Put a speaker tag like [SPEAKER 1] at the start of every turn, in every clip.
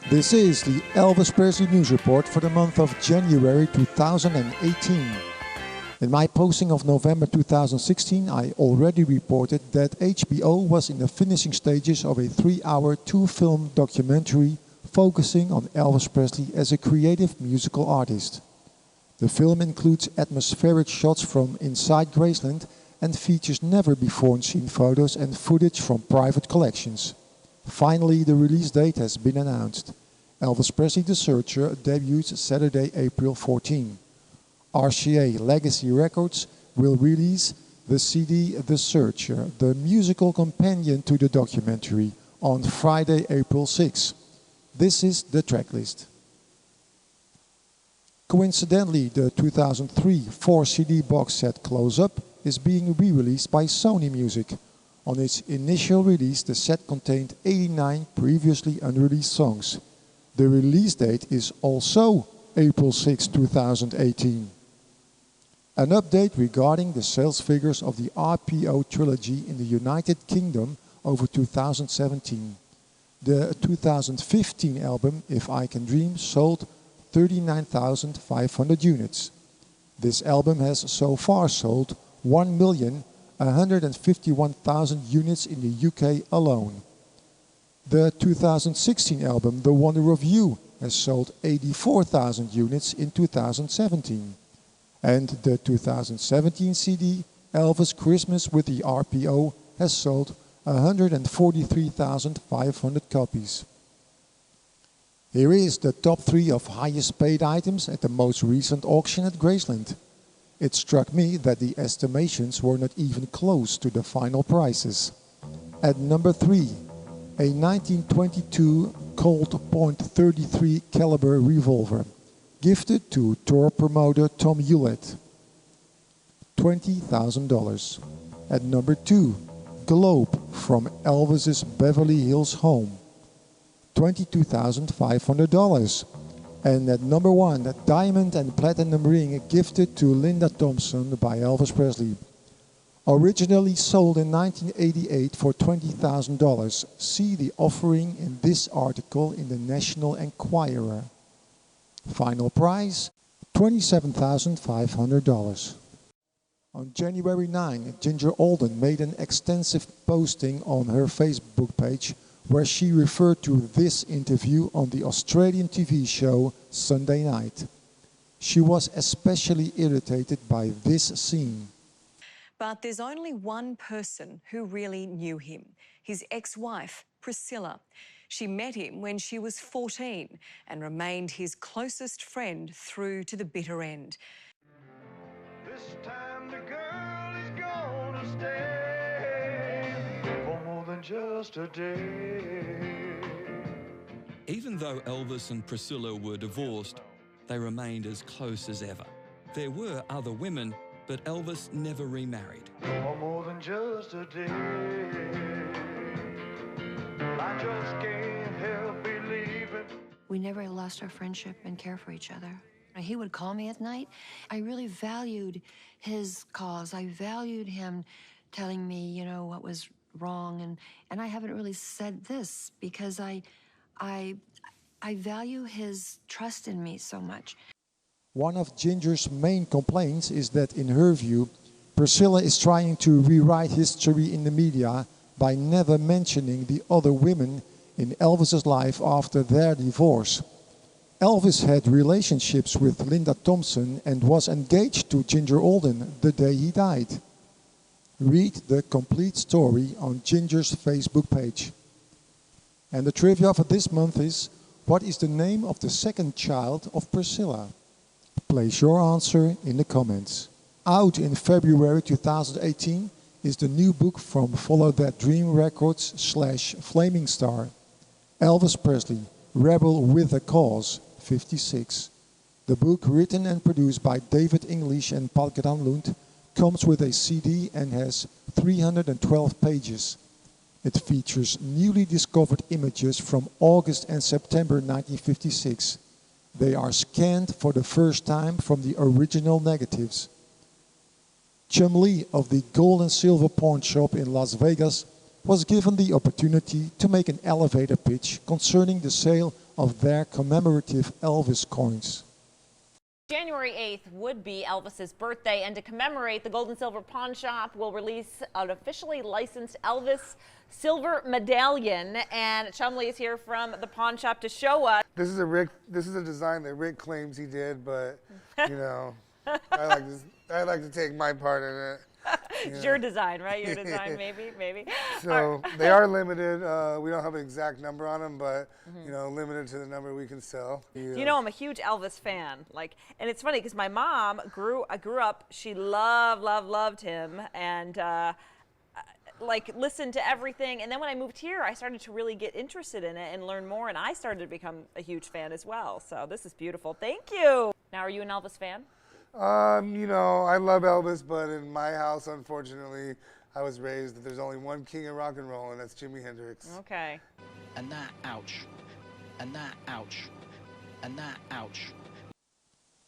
[SPEAKER 1] This is the Elvis Presley News Report for the month of January 2018. In my posting of November 2016, I already reported that HBO was in the finishing stages of a 3-hour, 2-film documentary focusing on Elvis Presley as a creative musical artist. The film includes atmospheric shots from inside Graceland and features never-before-seen photos and footage from private collections. Finally, the release date has been announced. Elvis Presley The Searcher debuts Saturday, April 14. RCA Legacy Records will release the CD The Searcher, the musical companion to the documentary, on Friday, April 6. This is the tracklist. Coincidentally, the 2003 4-CD box set Close Up is being re-released by Sony Music. On its initial release, the set contained 89 previously unreleased songs. The release date is also April 6, 2018. An update regarding the sales figures of the RPO trilogy in the United Kingdom over 2017. The 2015 album, If I Can Dream, sold 39,500 units. This album has so far sold 1,151,000 units in the UK alone. The 2016 album, The Wonder of You, has sold 84,000 units in 2017. And the 2017 CD, Elvis Christmas with the RPO, has sold 143,500 copies. Here is the top 3 of highest paid items at the most recent auction at Graceland. It struck me that the estimations were not even close to the final prices. At number 3, a 1922 Colt .33 caliber revolver, gifted to tour promoter Tom Hewlett, $20,000. At number 2, Globe from Elvis's Beverly Hills home, $22,500. And at number 1, a diamond and platinum ring gifted to Linda Thompson by Elvis Presley. Originally sold in 1988 for $20,000. See the offering in this article in the National Enquirer. Final price, $27,500. On January 9, Ginger Alden made an extensive posting on her Facebook page where she referred to this interview on the Australian TV show Sunday Night. She was especially irritated by this scene.
[SPEAKER 2] But there's only one person who really knew him, his ex-wife, Priscilla. She met him when she was 14 and remained his closest friend through to the bitter end.
[SPEAKER 3] This time the girl is gonna stay for more than just a day.
[SPEAKER 4] Even though Elvis and Priscilla were divorced, they remained as close as ever. There were other women, but Elvis never remarried.
[SPEAKER 3] For more than just a day, I just can't help believing.
[SPEAKER 5] We never lost our friendship and care for each other. He would call me at night. I really valued his calls. I valued him telling me, you know, what was wrong. And I haven't really said this because I value his trust in me so much.
[SPEAKER 1] One of Ginger's main complaints is that, in her view, Priscilla is trying to rewrite history in the media by never mentioning the other women in Elvis's life after their divorce. Elvis had relationships with Linda Thompson and was engaged to Ginger Alden the day he died. Read the complete story on Ginger's Facebook page. And the trivia for this month is, what is the name of the second child of Priscilla? Place your answer in the comments. Out in February 2018 is the new book from Follow That Dream Records / Flaming Star. Elvis Presley, Rebel with a Cause, 56. The book, written and produced by David English and Paul Granlund, comes with a CD and has 312 pages. It features newly discovered images from August and September 1956. They are scanned for the first time from the original negatives. Chum Lee of the Gold and Silver Pawn Shop in Las Vegas was given the opportunity to make an elevator pitch concerning the sale of their commemorative Elvis coins.
[SPEAKER 6] January 8th would be Elvis's birthday, and to commemorate, the Gold and Silver Pawn Shop will release an officially licensed Elvis silver medallion, and Chumley is here from the pawn shop to show us.
[SPEAKER 7] This is a design that Rick claims he did, but you know, I like to take my part in it.
[SPEAKER 6] It's your design, right? Your design, maybe.
[SPEAKER 7] So they are limited. We don't have an exact number on them, but you know, limited to the number we can sell.
[SPEAKER 6] You know, I'm a huge Elvis fan. And it's funny because my mom grew up. She loved him, and listened to everything. And then when I moved here, I started to really get interested in it and learn more. And I started to become a huge fan as well. So this is beautiful. Thank you. Now, are you an Elvis fan?
[SPEAKER 7] You know, I love Elvis, but in my house, unfortunately, I was raised that there's only one king of rock and roll, and that's Jimi Hendrix.
[SPEAKER 6] Okay.
[SPEAKER 8] And that, ouch. And that, ouch. And that, ouch.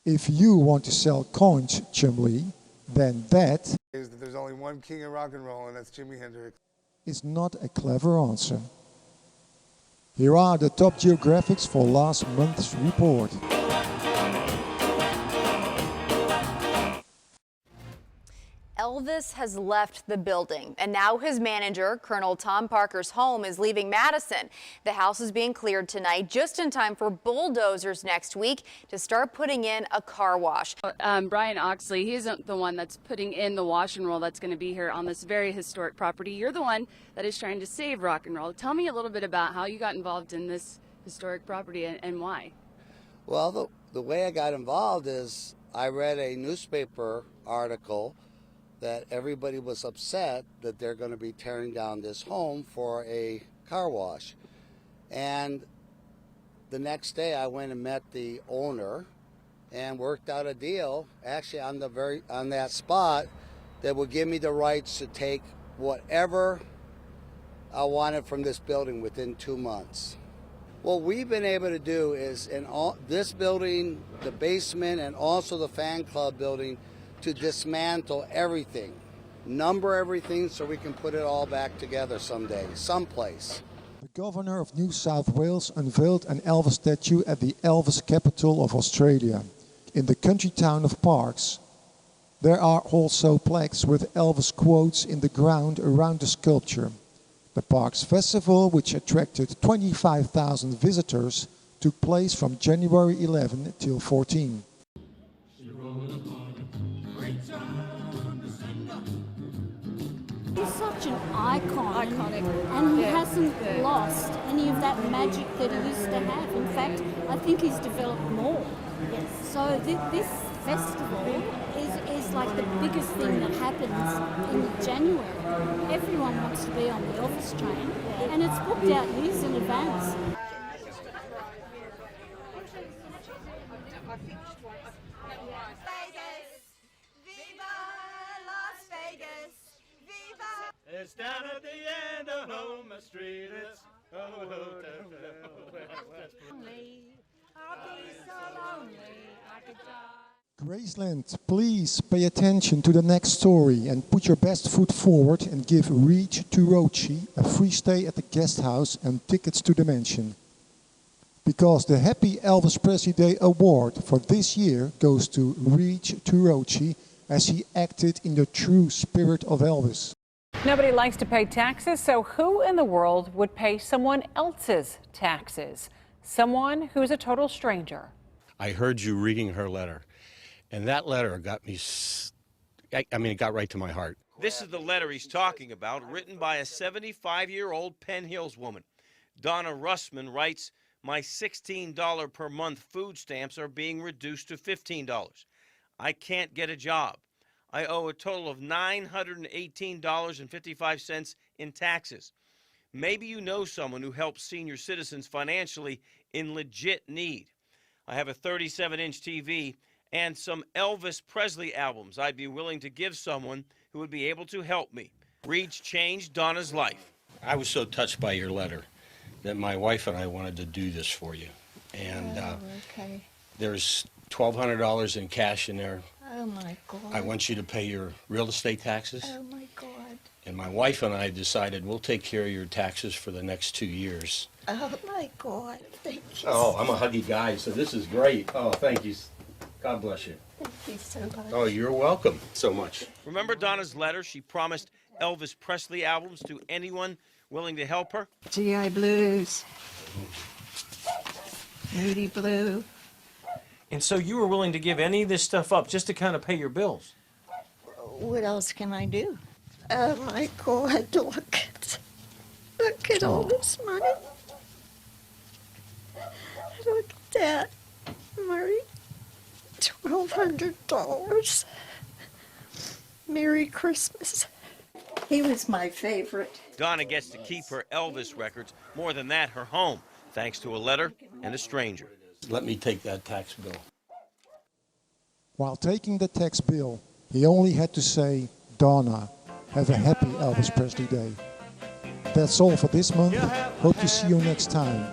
[SPEAKER 1] If you want to sell coins, Chumley, then that
[SPEAKER 7] There's only one king of rock and roll, and that's Jimi Hendrix.
[SPEAKER 1] is not a clever answer. Here are the top geographics for last month's report.
[SPEAKER 9] Elvis has left the building, and now his manager, Colonel Tom Parker's home, is leaving Madison. The house is being cleared tonight, just in time for bulldozers next week to start putting in a car wash.
[SPEAKER 10] Brian Oxley, he isn't the one that's putting in the wash and roll that's going to be here on this very historic property. You're the one that is trying to save rock and roll. Tell me a little bit about how you got involved in this historic property and why.
[SPEAKER 11] Well, the way I got involved is I read a newspaper article that everybody was upset that they're going to be tearing down this home for a car wash. And the next day I went and met the owner and worked out a deal, actually on that spot, that would give me the rights to take whatever I wanted from this building within 2 months. What we've been able to do is in this building, the basement, and also the fan club building, to dismantle everything, number everything so we can put it all back together someday, someplace.
[SPEAKER 1] The Governor of New South Wales unveiled an Elvis statue at the Elvis capital of Australia, in the country town of Parkes. There are also plaques with Elvis quotes in the ground around the sculpture. The Parkes Festival, which attracted 25,000 visitors, took place from January 11 till 14.
[SPEAKER 12] He's such an iconic, and he hasn't lost any of that magic that he used to have. In fact, I think he's developed more. Yes. So this festival is like the biggest thing that happens in January. Everyone wants to be on the Elvis train, and it's booked out years in advance.
[SPEAKER 3] It's down at the end of Homer Street. It's I'll be so lonely I could die.
[SPEAKER 1] Graceland, please pay attention to the next story and put your best foot forward and give Reach to Rochi a free stay at the guest house and tickets to the mansion. Because the Happy Elvis Presley Day Award for this year goes to Reach to Rochi, as he acted in the true spirit of Elvis.
[SPEAKER 13] Nobody likes to pay taxes, so who in the world would pay someone else's taxes? Someone who's a total stranger.
[SPEAKER 14] I heard you reading her letter, and that letter got me, it got right to my heart.
[SPEAKER 15] This is the letter he's talking about, written by a 75-year-old Penn Hills woman. Donna Russman writes, "My $16 per month food stamps are being reduced to $15. I can't get a job. I owe a total of $918.55 in taxes. Maybe you know someone who helps senior citizens financially in legit need. I have a 37-inch TV and some Elvis Presley albums I'd be willing to give someone who would be able to help me." Reach changed Donna's life.
[SPEAKER 14] I was so touched by your letter that my wife and I wanted to do this for you. And
[SPEAKER 12] Okay.
[SPEAKER 14] there's $1,200 in cash in there.
[SPEAKER 12] Oh my God.
[SPEAKER 14] I want you to pay your real estate taxes.
[SPEAKER 12] Oh my God.
[SPEAKER 14] And my wife and I decided we'll take care of your taxes for the next 2 years.
[SPEAKER 16] Oh my God, thank you.
[SPEAKER 14] Oh, I'm a huggy guy, so this is great. Oh, thank you. God bless you.
[SPEAKER 16] Thank you so much.
[SPEAKER 14] Oh, you're welcome so much.
[SPEAKER 15] Remember Donna's letter? She promised Elvis Presley albums to anyone willing to help her.
[SPEAKER 16] GI Blues, Moody Blue.
[SPEAKER 15] And so you were willing to give any of this stuff up just to kind of pay your bills?
[SPEAKER 16] What else can I do? Oh my God, look at all this money. Look at that, Murray. $1,200. Merry Christmas. He was my favorite.
[SPEAKER 15] Donna gets to keep her Elvis records. More than that, her home, thanks to a letter and a stranger.
[SPEAKER 14] Let me take that tax bill.
[SPEAKER 1] While taking the tax bill, he only had to say, Donna, have a happy Elvis Presley day. That's all for this month. Hope to see you next time.